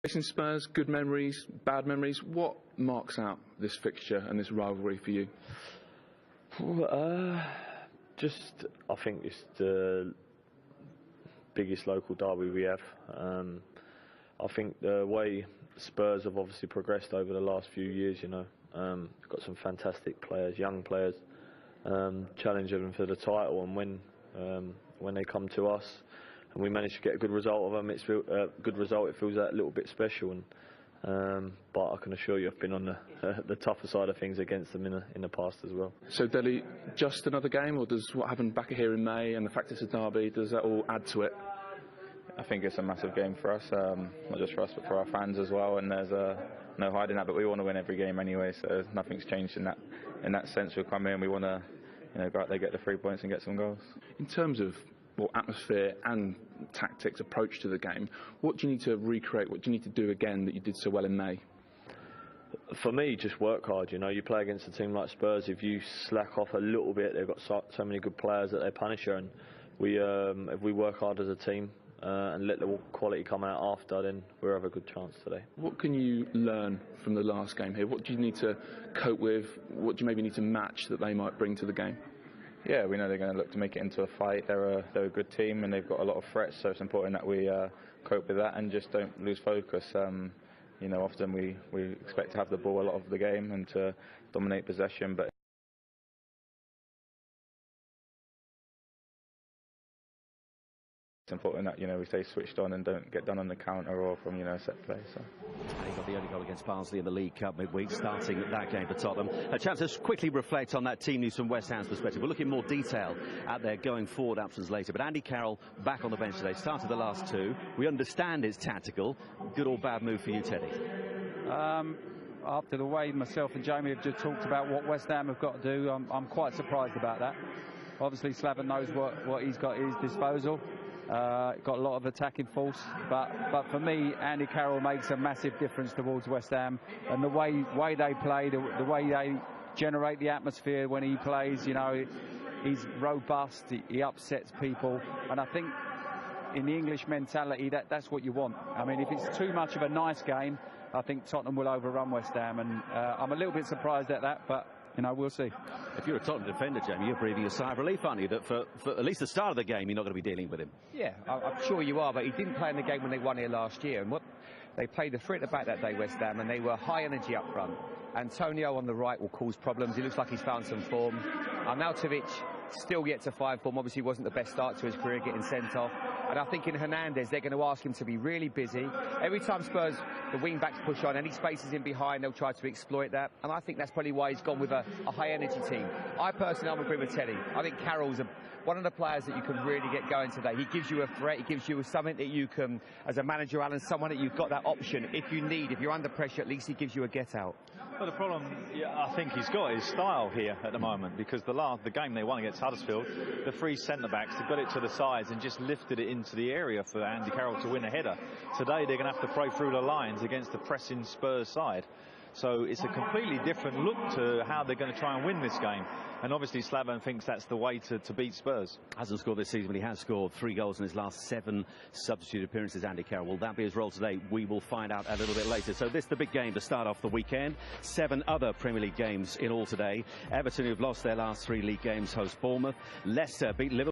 Facing Spurs, good memories, bad memories. What marks out this fixture and this rivalry for you? I think it's the biggest local derby we have. I think the way Spurs have obviously progressed over the last few years, we've got some fantastic players, young players, challenging them for the title, and when they come to us and we manage to get a good result of them, it's a good result. It feels that a little bit special, but I can assure you I've been on the tougher side of things against them in the past as well. So Delle, just another game, or does what happened back here in May and the fact it's a derby, does that all add to it? I think it's a massive game for us, not just for us but for our fans as well, and there's no hiding that, but we want to win every game anyway, so nothing's changed in that sense. We'll come in, we want to go out there, get the 3 points and get some goals. In terms of atmosphere and tactics, approach to the game, what do you need to recreate, what do you need to do again that you did so well in May? For me, just work hard. You play against a team like Spurs, if you slack off a little bit, they've got so many good players that they punish you, and if we work hard as a team and let the quality come out after, then we'll have a good chance today. What can you learn from the last game here? What do you need to cope with? What do you maybe need to match that they might bring to the game? Yeah, we know they're going to look to make it into a fight. They're a good team and they've got a lot of threats, so it's important that we cope with that and just don't lose focus. Often we expect to have the ball a lot of the game and to dominate possession, but it's important that we stay switched on and don't get done on the counter or from a set play. So. He got the only goal against Barnsley in the League Cup midweek, starting that game for Tottenham. A chance to quickly reflect on that team news from West Ham's perspective. We'll look in more detail at their going forward absence later. But Andy Carroll back on the bench today, started the last two. We understand it's tactical. Good or bad move for you, Teddy? After the way myself and Jamie have just talked about what West Ham have got to do, I'm quite surprised about that. Obviously, Slaven knows what he's got at his disposal. Got a lot of attacking force, but for me, Andy Carroll makes a massive difference towards West Ham, and the way they play, the way they generate the atmosphere when he plays. He's robust, he upsets people, and I think in the English mentality that's what you want. I mean, if it's too much of a nice game, I think Tottenham will overrun West Ham, and I'm a little bit surprised at that, but we'll see. If you're a Tottenham defender, Jamie, you're breathing a sigh of relief, aren't you, that for at least the start of the game, you're not going to be dealing with him? Yeah, I'm sure you are, but he didn't play in the game when they won here last year. And they played the three at the back that day, West Ham, and they were high energy up front. Antonio on the right will cause problems. He looks like he's found some form. Arnautovic still yet to find form. Obviously, wasn't the best start to his career, getting sent off. And I think in Hernandez, they're going to ask him to be really busy. Every time Spurs, the wing-backs push on, any spaces in behind, they'll try to exploit that. And I think that's probably why he's gone with a high-energy team. I personally, I'm agreeing with Teddy. I think Carroll's one of the players that you can really get going today. He gives you a threat. He gives you something that you can, as a manager, Alan, someone that you've got that option. If you're under pressure, at least he gives you a get-out. Well, the problem, I think he's got his style here at the moment, because the game they won against Huddersfield, the three centre-backs, they got it to the sides and just lifted it into the area for Andy Carroll to win a header. Today they're going to have to break through the lines against the pressing Spurs side. So it's a completely different look to how they're going to try and win this game. And obviously Slaven thinks that's the way to beat Spurs. Hasn't scored this season, but he has scored 3 goals in his last 7 substitute appearances, Andy Carroll. Will that be his role today? We will find out a little bit later. So this is the big game to start off the weekend. 7 other Premier League games in all today. Everton, who've lost their last 3 league games, host Bournemouth. Leicester beat Liverpool.